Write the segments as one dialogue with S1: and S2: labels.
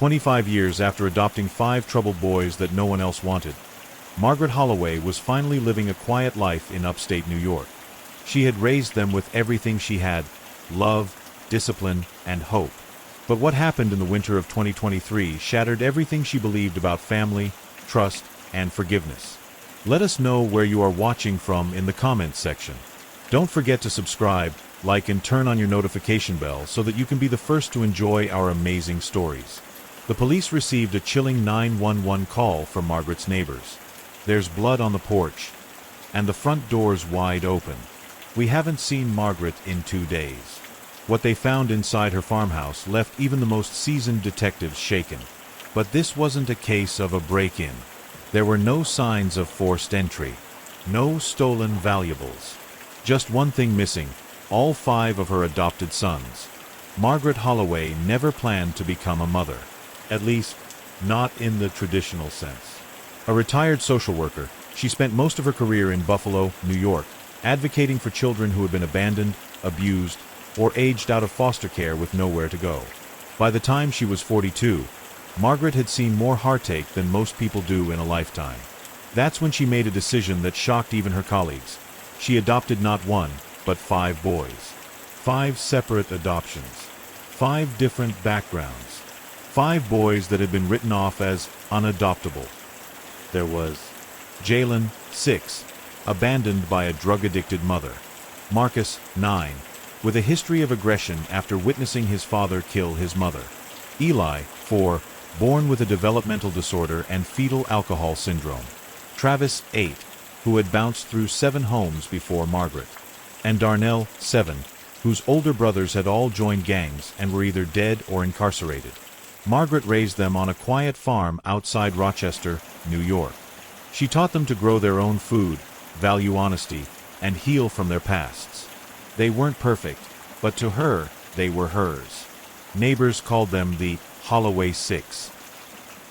S1: 25 years after adopting 5 troubled boys that no one else wanted, Margaret Holloway was finally living a quiet life in upstate New York. She had raised them with everything she had: love, discipline, and hope. But what happened in the winter of 2023 shattered everything she believed about family, trust, and forgiveness. Let us know where you are watching from in the comments section. Don't forget to subscribe, like, and turn on your notification bell so that you can be the first to enjoy our amazing stories. The police received a chilling 911 call from Margaret's neighbors. There's blood on the porch, and the front door's wide open. We haven't seen Margaret in 2 days. What they found inside her farmhouse left even the most seasoned detectives shaken. But this wasn't a case of a break-in. There were no signs of forced entry, no stolen valuables. Just one thing missing: all 5 of her adopted sons. Margaret Holloway never planned to become a mother. At least, not in the traditional sense. A retired social worker, she spent most of her career in Buffalo, New York, advocating for children who had been abandoned, abused, or aged out of foster care with nowhere to go. By the time she was 42, Margaret had seen more heartache than most people do in a lifetime. That's when she made a decision that shocked even her colleagues. She adopted not 1, but 5 boys. 5 separate adoptions. 5 different backgrounds. 5 boys that had been written off as unadoptable. There was Jalen, 6, abandoned by a drug-addicted mother. Marcus, 9, with a history of aggression after witnessing his father kill his mother. Eli, 4, born with a developmental disorder and fetal alcohol syndrome. Travis, 8, who had bounced through 7 homes before Margaret. And Darnell, 7, whose older brothers had all joined gangs and were either dead or incarcerated. Margaret raised them on a quiet farm outside Rochester, New York. She taught them to grow their own food, value honesty, and heal from their pasts. They weren't perfect, but to her, they were hers. Neighbors called them the Holloway 6.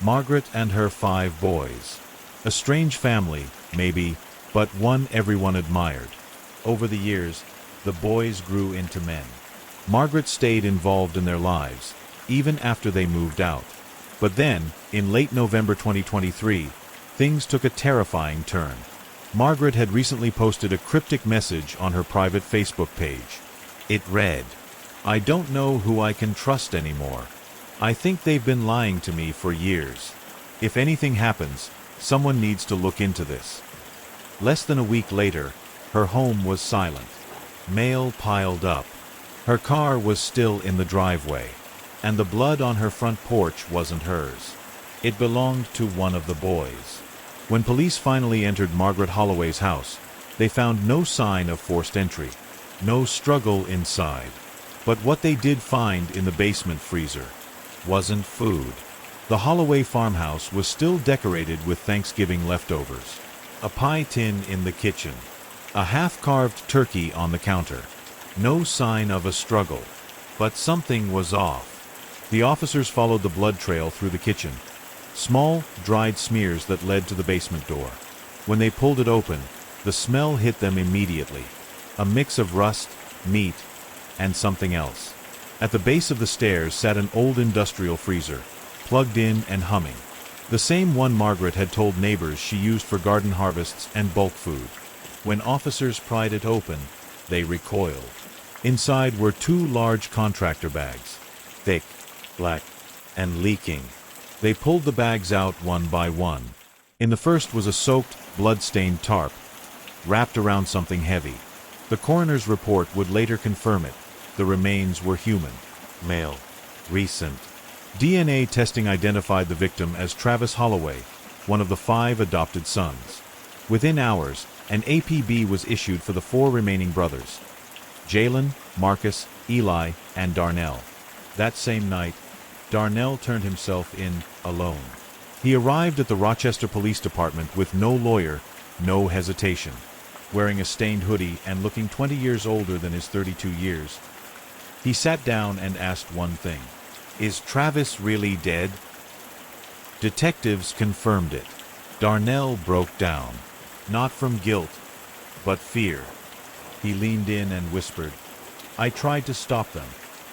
S1: Margaret and her 5 boys. A strange family, maybe, but one everyone admired. Over the years, the boys grew into men. Margaret stayed involved in their lives, even after they moved out. But then, in late November 2023, things took a terrifying turn. Margaret had recently posted a cryptic message on her private Facebook page. It read, "I don't know who I can trust anymore. I think they've been lying to me for years. If anything happens, someone needs to look into this." Less than a week later, her home was silent. Mail piled up. Her car was still in the driveway. And the blood on her front porch wasn't hers. It belonged to one of the boys. When police finally entered Margaret Holloway's house, they found no sign of forced entry, no struggle inside. But what they did find in the basement freezer wasn't food. The Holloway farmhouse was still decorated with Thanksgiving leftovers. A pie tin in the kitchen. A half-carved turkey on the counter. No sign of a struggle. But something was off. The officers followed the blood trail through the kitchen. Small, dried smears that led to the basement door. When they pulled it open, the smell hit them immediately. A mix of rust, meat, and something else. At the base of the stairs sat an old industrial freezer, plugged in and humming. The same one Margaret had told neighbors she used for garden harvests and bulk food. When officers pried it open, they recoiled. Inside were 2 large contractor bags, thick, black, and leaking. They pulled the bags out one by one. In the first was a soaked, blood-stained tarp, wrapped around something heavy. The coroner's report would later confirm it. The remains were human, male, recent. DNA testing identified the victim as Travis Holloway, one of the 5 adopted sons. Within hours, an APB was issued for the 4 remaining brothers: Jalen, Marcus, Eli, and Darnell. That same night, Darnell turned himself in alone. He arrived at the Rochester Police Department with no lawyer, no hesitation. Wearing a stained hoodie and looking 20 years older than his 32 years, he sat down and asked one thing: "Is Travis really dead?" Detectives confirmed it. Darnell broke down, not from guilt, but fear. He leaned in and whispered, "I tried to stop them,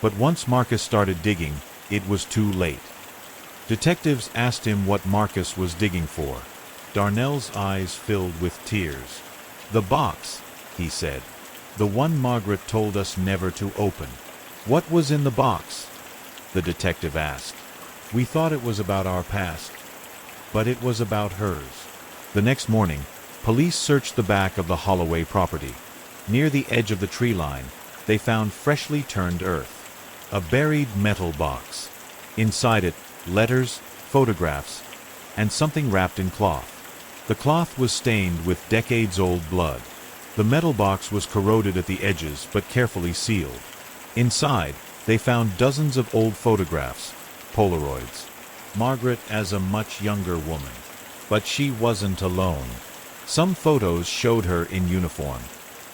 S1: but once Marcus started digging, it was too late." Detectives asked him what Marcus was digging for. Darnell's eyes filled with tears. "The box," he said. "The one Margaret told us never to open." "What was in the box?" the detective asked. "We thought it was about our past, but it was about hers." The next morning, police searched the back of the Holloway property. Near the edge of the tree line, they found freshly turned earth. A buried metal box. Inside it, letters, photographs, and something wrapped in cloth. The cloth was stained with decades-old blood. The metal box was corroded at the edges but carefully sealed. Inside, they found dozens of old photographs, Polaroids. Margaret as a much younger woman. But she wasn't alone. Some photos showed her in uniform,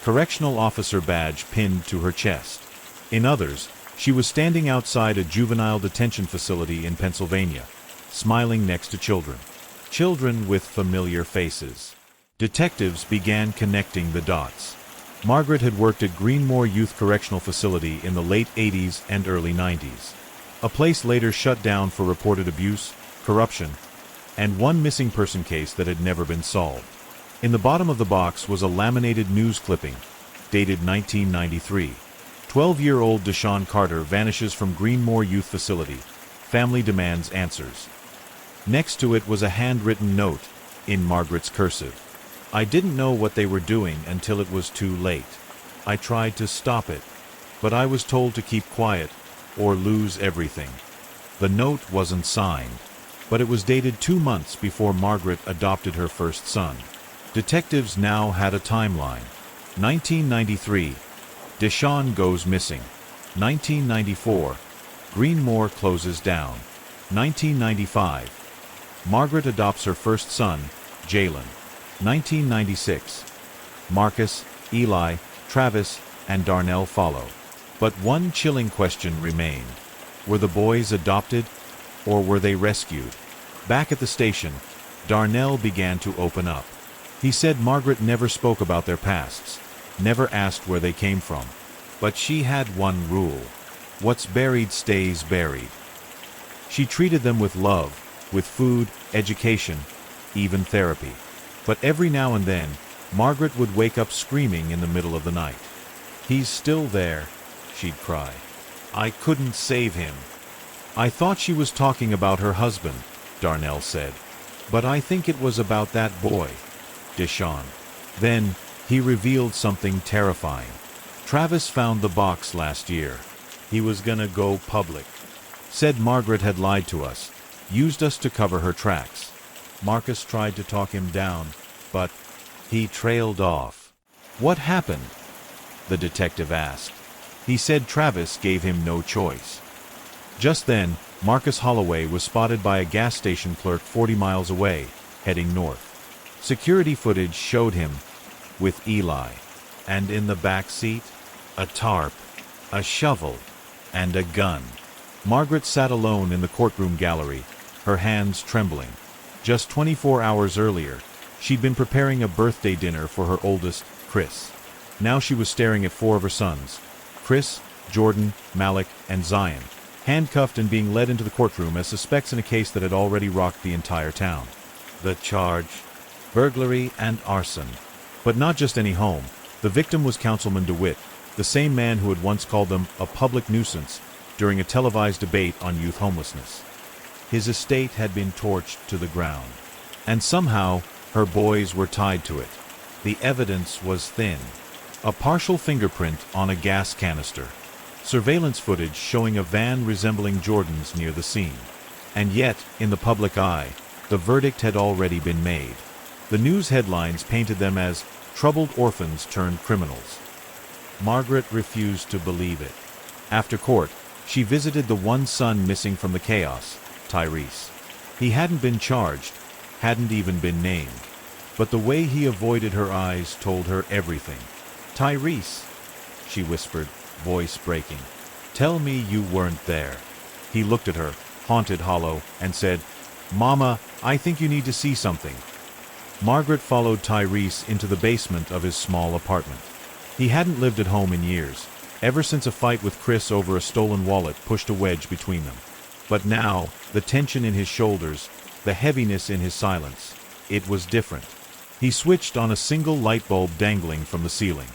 S1: correctional officer badge pinned to her chest. In others, she was standing outside a juvenile detention facility in Pennsylvania, smiling next to children. Children with familiar faces. Detectives began connecting the dots. Margaret had worked at Greenmore Youth Correctional Facility in the late 80s and early 90s. A place later shut down for reported abuse, corruption, and one missing person case that had never been solved. In the bottom of the box was a laminated news clipping, dated 1993. 12-year-old Deshaun Carter vanishes from Greenmore Youth Facility. Family demands answers. Next to it was a handwritten note, in Margaret's cursive. "I didn't know what they were doing until it was too late. I tried to stop it, but I was told to keep quiet or lose everything." The note wasn't signed, but it was dated 2 months before Margaret adopted her first son. Detectives now had a timeline. 1993, Deshaun goes missing. 1994, Greenmore closes down. 1995, Margaret adopts her first son, Jalen. 1996, Marcus, Eli, Travis, and Darnell follow. But one chilling question remained. Were the boys adopted, or were they rescued? Back at the station, Darnell began to open up. He said Margaret never spoke about their pasts, never asked where they came from. But she had one rule. What's buried stays buried. She treated them with love, with food, education, even therapy. But every now and then, Margaret would wake up screaming in the middle of the night. "He's still there," she'd cry. "I couldn't save him." "I thought she was talking about her husband," Darnell said. "But I think it was about that boy, Deshaun." Then, he revealed something terrifying. "Travis found the box last year. He was gonna go public. Said Margaret had lied to us, used us to cover her tracks. Marcus tried to talk him down, but he trailed off." "What happened?" the detective asked. He said Travis gave him no choice. Just then, Marcus Holloway was spotted by a gas station clerk 40 miles away, heading north. Security footage showed him with Eli, and in the back seat, a tarp, a shovel, and a gun. Margaret sat alone in the courtroom gallery, her hands trembling. Just 24 hours earlier, she'd been preparing a birthday dinner for her oldest, Chris. Now she was staring at 4 of her sons, Chris, Jordan, Malik, and Zion, handcuffed and being led into the courtroom as suspects in a case that had already rocked the entire town. The charge: burglary and arson. But not just any home. The victim was Councilman DeWitt, the same man who had once called them a public nuisance during a televised debate on youth homelessness. His estate had been torched to the ground. And somehow, her boys were tied to it. The evidence was thin. A partial fingerprint on a gas canister. Surveillance footage showing a van resembling Jordan's near the scene. And yet, in the public eye, the verdict had already been made. The news headlines painted them as troubled orphans turned criminals. Margaret refused to believe it. After court, she visited the one son missing from the chaos, Tyrese. He hadn't been charged, hadn't even been named. But the way he avoided her eyes told her everything. "Tyrese," she whispered, voice breaking. "Tell me you weren't there." He looked at her, haunted hollow, and said, "Mama, I think you need to see something." Margaret followed Tyrese into the basement of his small apartment. He hadn't lived at home in years, ever since a fight with Chris over a stolen wallet pushed a wedge between them. But now, the tension in his shoulders, the heaviness in his silence, it was different. He switched on a single light bulb dangling from the ceiling.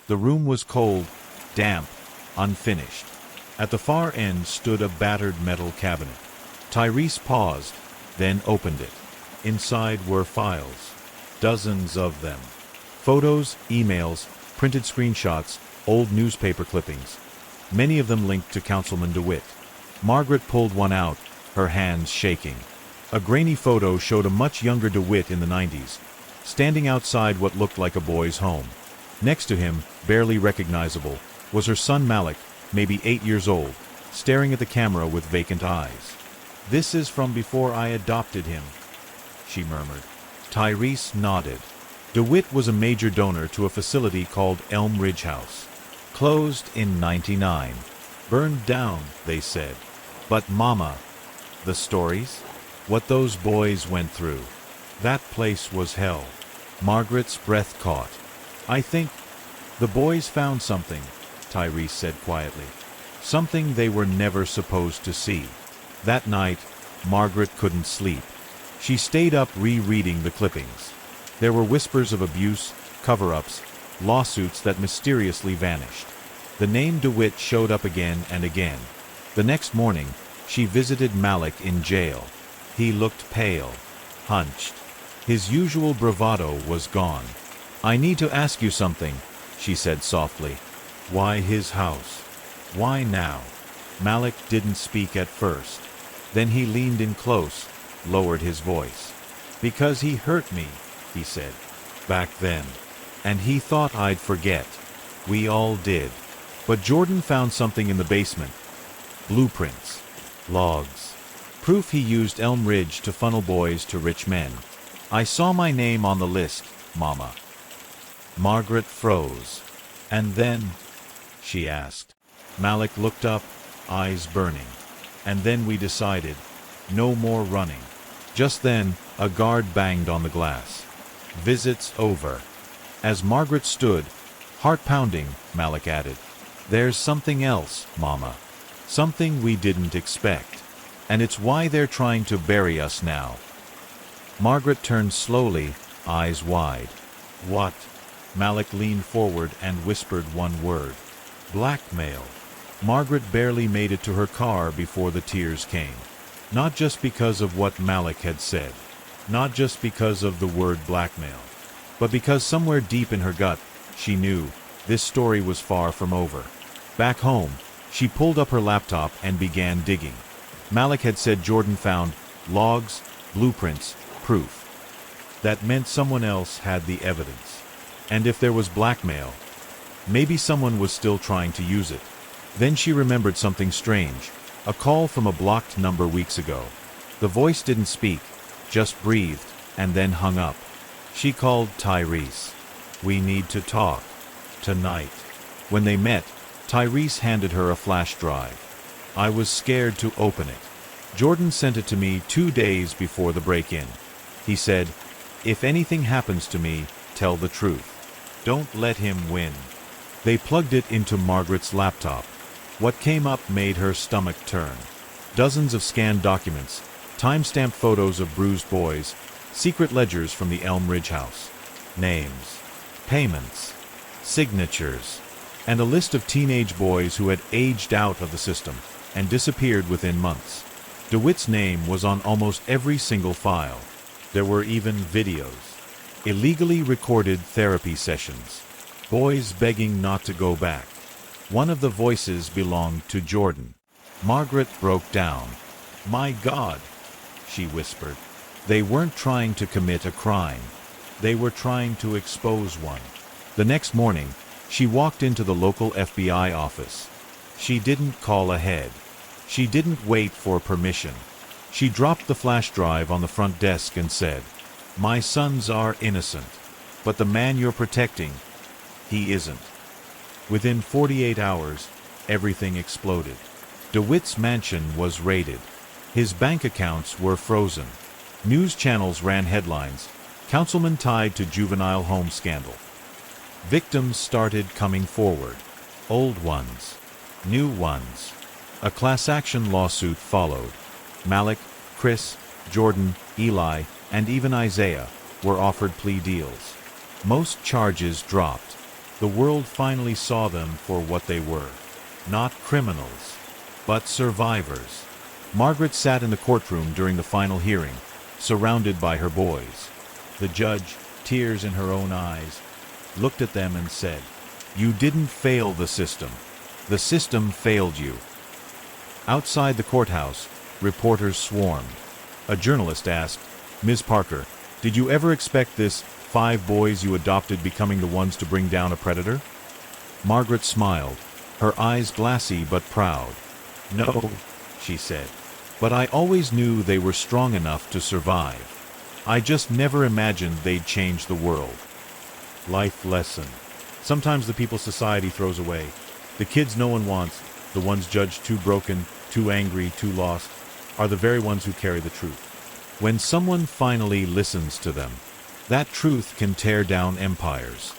S1: The room was cold, damp, unfinished. At the far end stood a battered metal cabinet. Tyrese paused, then opened it. Inside were files, dozens of them. Photos, emails, printed screenshots, old newspaper clippings. Many of them linked to Councilman DeWitt. Margaret pulled one out, her hands shaking. A grainy photo showed a much younger DeWitt in the 90s, standing outside what looked like a boy's home. Next to him, barely recognizable, was her son Malik, maybe 8 years old, staring at the camera with vacant eyes. "This is from before I adopted him," she murmured. Tyrese nodded. DeWitt was a major donor to a facility called Elm Ridge House. Closed in '99. Burned down, they said. But Mama, the stories? What those boys went through. That place was hell. Margaret's breath caught. "I think the boys found something," Tyrese said quietly. "Something they were never supposed to see." That night, Margaret couldn't sleep. She stayed up rereading the clippings. There were whispers of abuse, cover-ups, lawsuits that mysteriously vanished. The name DeWitt showed up again and again. The next morning, she visited Malik in jail. He looked pale, hunched. His usual bravado was gone. "I need to ask you something," she said softly. "Why his house? Why now?" Malik didn't speak at first. Then he leaned in close, lowered his voice. "Because he hurt me," he said, "back then. And he thought I'd forget. We all did. But Jordan found something in the basement. Blueprints. Logs. Proof he used Elm Ridge to funnel boys to rich men. I saw my name on the list, Mama." Margaret froze. "And then?" she asked. Malik looked up, eyes burning. "And then we decided, no more running." Just then, a guard banged on the glass. "Visit's over." As Margaret stood, heart pounding, Malik added, "There's something else, Mama. Something we didn't expect. And it's why they're trying to bury us now." Margaret turned slowly, eyes wide. "What?" Malik leaned forward and whispered one word. "Blackmail." Margaret barely made it to her car before the tears came. Not just because of what Malik had said. Not just because of the word blackmail. But because somewhere deep in her gut, she knew this story was far from over. Back home, she pulled up her laptop and began digging. Malik had said Jordan found logs, blueprints, proof. That meant someone else had the evidence. And if there was blackmail, maybe someone was still trying to use it. Then she remembered something strange, a call from a blocked number weeks ago. The voice didn't speak, just breathed, and then hung up. She called Tyrese. "We need to talk. Tonight." When they met, Tyrese handed her a flash drive. "I was scared to open it. Jordan sent it to me 2 days before the break-in. He said, 'If anything happens to me, tell the truth. Don't let him win.'" They plugged it into Margaret's laptop. What came up made her stomach turn. Dozens of scanned documents, time-stamped photos of bruised boys, secret ledgers from the Elm Ridge House, names, payments, signatures, and a list of teenage boys who had aged out of the system and disappeared within months. DeWitt's name was on almost every single file. There were even videos. Illegally recorded therapy sessions. Boys begging not to go back. One of the voices belonged to Jordan. Margaret broke down. "My God," she whispered. They weren't trying to commit a crime. They were trying to expose one. The next morning, she walked into the local FBI office. She didn't call ahead. She didn't wait for permission. She dropped the flash drive on the front desk and said, "My sons are innocent, but the man you're protecting, he isn't." Within 48 hours, everything exploded. DeWitt's mansion was raided. His bank accounts were frozen. News channels ran headlines, "Councilman tied to juvenile home scandal." Victims started coming forward. Old ones. New ones. A class action lawsuit followed. Malik, Chris, Jordan, Eli, and even Isaiah were offered plea deals. Most charges dropped. The world finally saw them for what they were. Not criminals, but survivors. Margaret sat in the courtroom during the final hearing, surrounded by her boys. The judge, tears in her own eyes, looked at them and said, "You didn't fail the system. The system failed you." Outside the courthouse, reporters swarmed. A journalist asked, "Ms. Parker, did you ever expect this 5 boys you adopted becoming the ones to bring down a predator?" Margaret smiled, her eyes glassy but proud. "No," she said, "but I always knew they were strong enough to survive. I just never imagined they'd change the world." Life lesson. Sometimes the people society throws away, the kids no one wants, the ones judged too broken, too angry, too lost, are the very ones who carry the truth. When someone finally listens to them, that truth can tear down empires.